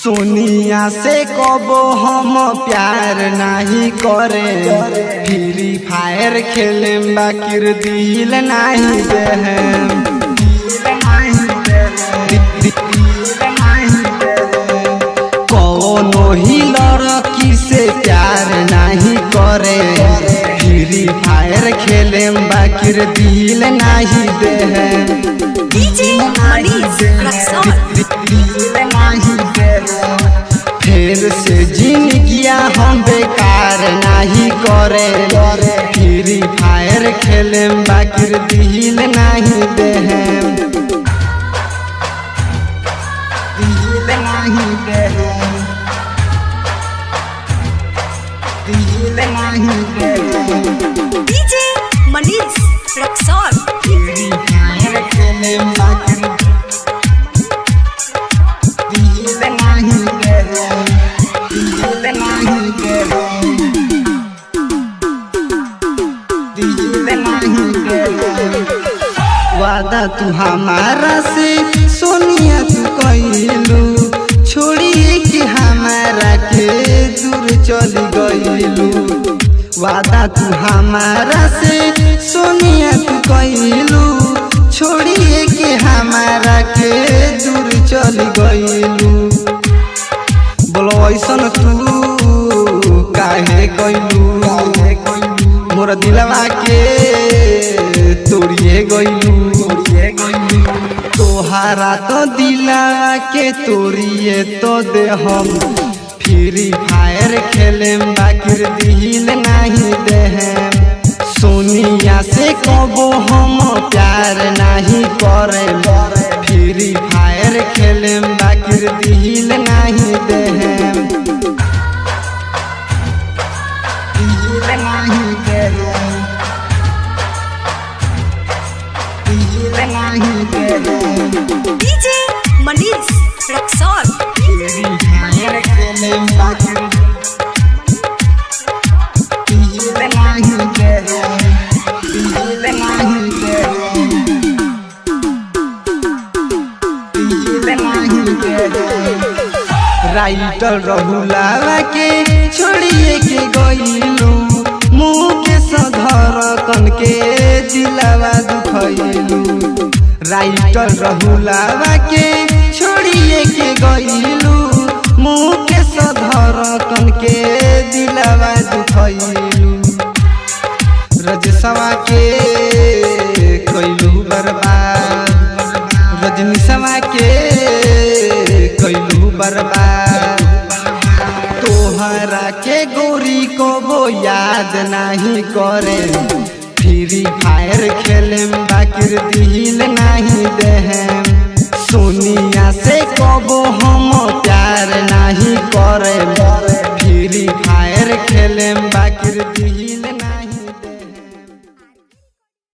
सोनिया से कबो हम प्यार नहीं करे, फ्री फायर खेले बाकिर दिल नहीं दे। कौनो ही लड़की से प्यार नहीं करे, फ्री फायर खेले बाकिर दिल नहीं दे। फिर से जिंदगिया हम बेकार नहीं करे, फ्री फायर खेले बाकिर दिल नहीं दे। दिल नहीं दे, दिल नहीं दे। DJ Manish Raxaul Free Fire खेले बाकिर दिल नहीं दे, दिल नहीं दे, दिल नहीं दे। वादा तू हमारा से सोनिया तू कइलू, छोड़ी के हमारा के दूर चली गइलू। वादा तू हमारा से सोनिया तू कइलू, छोड़ी के हमारा के दूर चली गइलू। बोलो ऐसन तू काहे गइलू, मोर दिलवा के तोड़िए गइलू। तोहारा तो दिलवा के तोड़िए तो दे हम, फ्री फायर खेले बाकिर दिल नहीं दे। सोनिया से कबो हम प्यार नहीं करे, फ्री फायर खेले बाकिर दिल नहीं दे। दिल नहीं दे, दिल नहीं दे। DJ Manish Raxaul Free Fire खेले बाकिर दिल नहीं दे, दिल नहीं दे, दिल नहीं दे। राइटर रहुला के छोड़िए के गइलू, मुँह के सधर कन के दिलवा दुखइलू। राइटर रहुला के छोड़िए के गइलू, मुँह के सधर कन के दिलवा दुखइलू। रजसवा के कइलू बर्बाद, रजनीशवा के कइलू बर्बाद। तोहरा के गोरी को वो याद नहीं करे, फ्री फायर खेले बाकिर दिल नहीं दे। सोनिया से कबो हम प्यार नहीं करे,